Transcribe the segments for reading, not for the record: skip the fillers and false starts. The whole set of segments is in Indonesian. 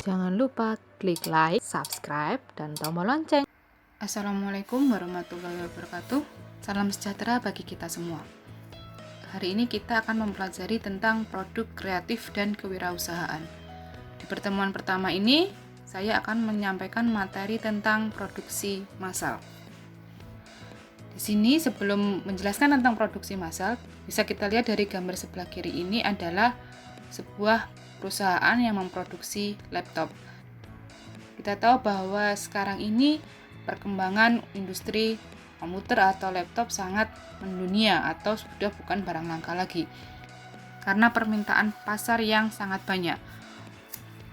Jangan lupa klik like, subscribe, dan tombol lonceng. Assalamualaikum warahmatullahi wabarakatuh. Salam sejahtera bagi kita semua. Hari ini kita akan mempelajari tentang produk kreatif dan kewirausahaan. Di pertemuan pertama ini, saya akan menyampaikan materi tentang produksi massal. Di sini sebelum menjelaskan tentang produksi massal, bisa kita lihat dari gambar sebelah kiri ini adalah sebuah perusahaan yang memproduksi laptop. Kita tahu bahwa sekarang ini perkembangan industri komputer atau laptop sangat mendunia atau sudah bukan barang langka lagi. Karena permintaan pasar yang sangat banyak.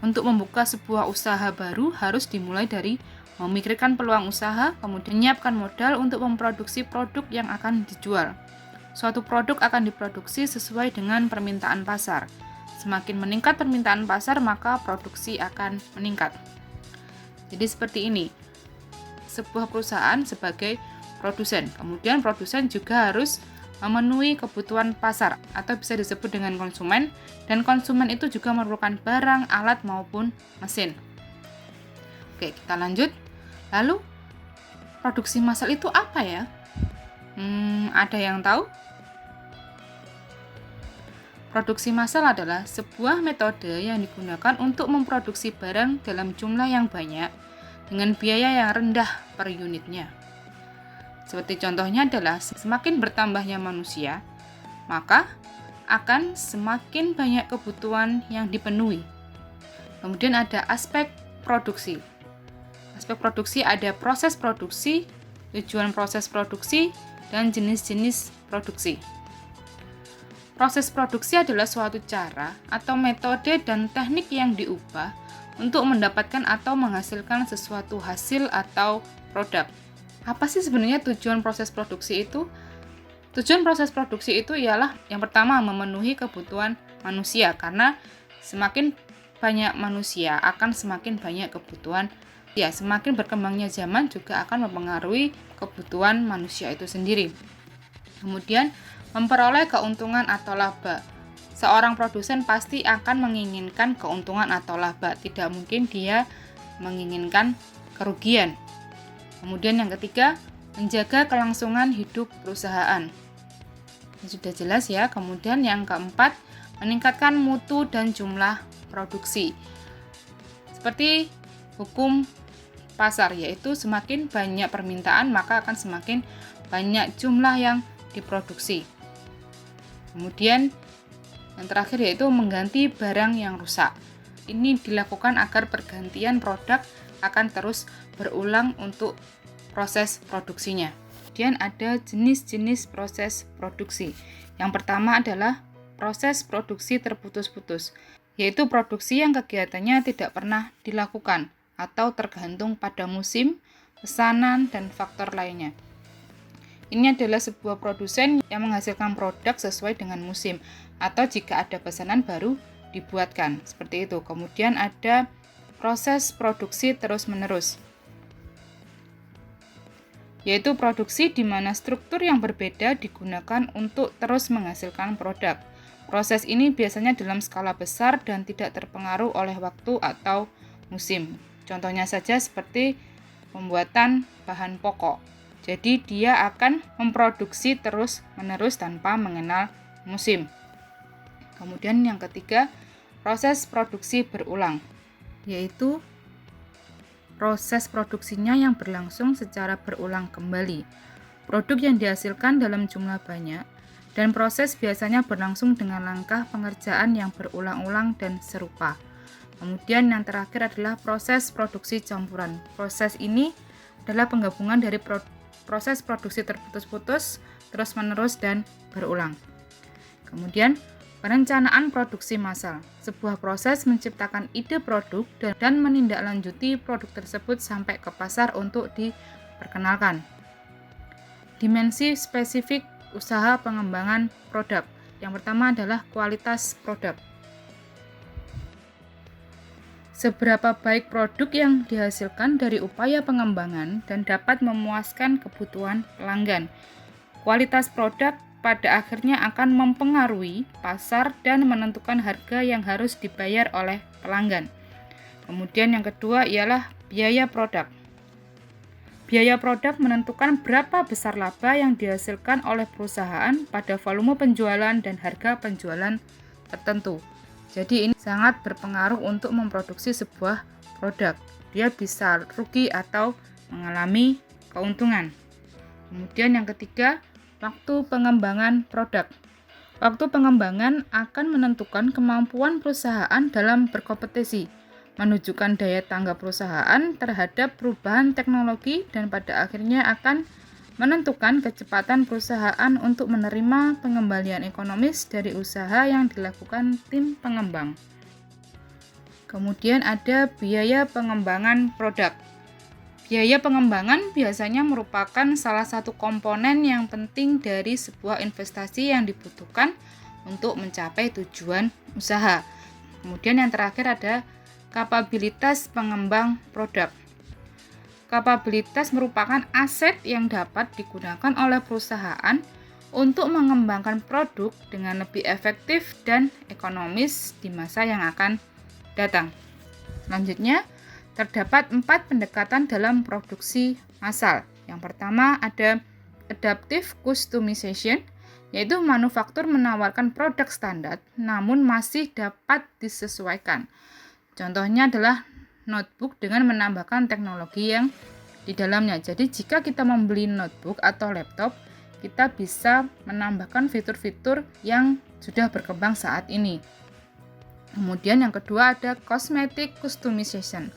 Untuk membuka sebuah usaha baru harus dimulai dari memikirkan peluang usaha, kemudian menyiapkan modal untuk memproduksi produk yang akan dijual. Suatu produk akan diproduksi sesuai dengan permintaan pasar. Semakin meningkat permintaan pasar, maka produksi akan meningkat. Jadi seperti ini. Sebuah perusahaan sebagai produsen. Kemudian produsen juga harus memenuhi kebutuhan pasar atau bisa disebut dengan konsumen, dan konsumen itu juga memerlukan barang, alat maupun mesin. Oke, kita lanjut. Lalu produksi massal itu apa ya? Ada yang tahu? Produksi massal adalah sebuah metode yang digunakan untuk memproduksi barang dalam jumlah yang banyak dengan biaya yang rendah per unitnya. Seperti contohnya adalah semakin bertambahnya manusia, maka akan semakin banyak kebutuhan yang dipenuhi. Kemudian ada aspek produksi. Aspek produksi ada proses produksi, tujuan proses produksi, dan jenis-jenis produksi. Proses produksi adalah suatu cara atau metode dan teknik yang diubah untuk mendapatkan atau menghasilkan sesuatu hasil atau produk. Apa sih sebenarnya tujuan proses produksi itu? Tujuan proses produksi itu ialah yang pertama memenuhi kebutuhan manusia, karena semakin banyak manusia akan semakin banyak kebutuhan. Ya, semakin berkembangnya zaman juga akan mempengaruhi kebutuhan manusia itu sendiri. Kemudian memperoleh keuntungan atau laba. Seorang produsen pasti akan menginginkan keuntungan atau laba, tidak mungkin dia menginginkan kerugian. Kemudian yang ketiga, menjaga kelangsungan hidup perusahaan. Ini sudah jelas ya. Kemudian yang keempat, meningkatkan mutu dan jumlah produksi. Seperti hukum pasar, yaitu semakin banyak permintaan maka akan semakin banyak jumlah yang diproduksi. Kemudian yang terakhir yaitu mengganti barang yang rusak. Ini dilakukan agar pergantian produk akan terus berulang untuk proses produksinya. Kemudian ada jenis-jenis proses produksi. Yang pertama adalah proses produksi terputus-putus, yaitu produksi yang kegiatannya tidak pernah dilakukan atau tergantung pada musim, pesanan, dan faktor lainnya. Ini adalah sebuah produsen yang menghasilkan produk sesuai dengan musim, atau jika ada pesanan baru dibuatkan, seperti itu. Kemudian ada proses produksi terus-menerus, yaitu produksi di mana struktur yang berbeda digunakan untuk terus menghasilkan produk. Proses ini biasanya dalam skala besar dan tidak terpengaruh oleh waktu atau musim. Contohnya saja seperti pembuatan bahan pokok. Jadi dia akan memproduksi terus-menerus tanpa mengenal musim. Kemudian yang ketiga, proses produksi berulang, yaitu proses produksinya yang berlangsung secara berulang kembali. Produk yang dihasilkan dalam jumlah banyak, dan proses biasanya berlangsung dengan langkah pengerjaan yang berulang-ulang dan serupa. Kemudian yang terakhir adalah proses produksi campuran. Proses ini adalah penggabungan dari proses produksi terputus-putus, terus-menerus, dan berulang. Kemudian perencanaan produksi massal. Sebuah proses menciptakan ide produk dan menindaklanjuti produk tersebut sampai ke pasar untuk diperkenalkan. Dimensi spesifik usaha pengembangan produk. Yang pertama adalah kualitas produk. Seberapa baik produk yang dihasilkan dari upaya pengembangan dan dapat memuaskan kebutuhan pelanggan. Kualitas produk pada akhirnya akan mempengaruhi pasar dan menentukan harga yang harus dibayar oleh pelanggan. Kemudian yang kedua ialah biaya produk. Biaya produk menentukan berapa besar laba yang dihasilkan oleh perusahaan pada volume penjualan dan harga penjualan tertentu. Jadi ini sangat berpengaruh untuk memproduksi sebuah produk. Dia bisa rugi atau mengalami keuntungan. Kemudian yang ketiga, waktu pengembangan produk. Waktu pengembangan akan menentukan kemampuan perusahaan dalam berkompetisi, menunjukkan daya tanggap perusahaan terhadap perubahan teknologi dan pada akhirnya akan menentukan kecepatan perusahaan untuk menerima pengembalian ekonomis dari usaha yang dilakukan tim pengembang. Kemudian ada biaya pengembangan produk. Biaya pengembangan biasanya merupakan salah satu komponen yang penting dari sebuah investasi yang dibutuhkan untuk mencapai tujuan usaha. Kemudian yang terakhir ada kapabilitas pengembang produk. Kapabilitas merupakan aset yang dapat digunakan oleh perusahaan untuk mengembangkan produk dengan lebih efektif dan ekonomis di masa yang akan datang. Selanjutnya, terdapat 4 pendekatan dalam produksi massal. Yang pertama ada adaptive customization, yaitu manufaktur menawarkan produk standar namun masih dapat disesuaikan. Contohnya adalah notebook dengan menambahkan teknologi yang di dalamnya. Jadi jika kita membeli notebook atau laptop, kita bisa menambahkan fitur-fitur yang sudah berkembang saat ini. Kemudian yang kedua ada cosmetic customization.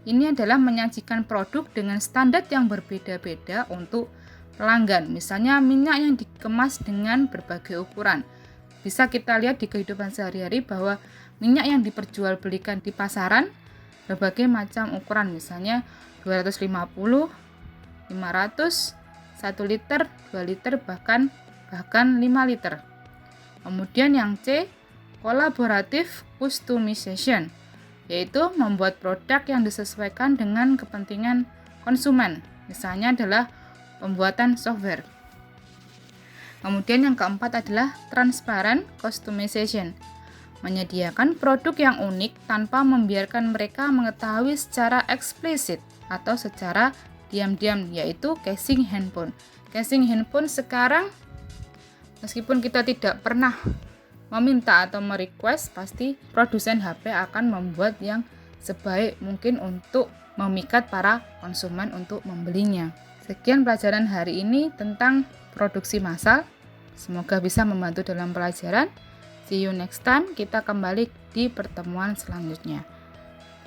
Ini adalah menyajikan produk dengan standar yang berbeda-beda untuk pelanggan. Misalnya minyak yang dikemas dengan berbagai ukuran. Bisa kita lihat di kehidupan sehari-hari bahwa minyak yang diperjualbelikan di pasaran berbagai macam ukuran, misalnya 250, 500, 1 liter, 2 liter, bahkan 5 liter. Kemudian yang C, collaborative customization, yaitu membuat produk yang disesuaikan dengan kepentingan konsumen. Misalnya adalah pembuatan software. Kemudian yang keempat adalah transparent customization, menyediakan produk yang unik tanpa membiarkan mereka mengetahui secara eksplisit atau secara diam-diam, yaitu casing handphone. Casing handphone sekarang meskipun kita tidak pernah meminta atau merequest, pasti produsen HP akan membuat yang sebaik mungkin untuk memikat para konsumen untuk membelinya. Sekian pelajaran hari ini tentang produksi massal. Semoga bisa membantu dalam pelajaran. See you next time. Kita kembali di pertemuan selanjutnya.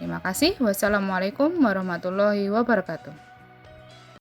Terima kasih. Wassalamualaikum warahmatullahi wabarakatuh.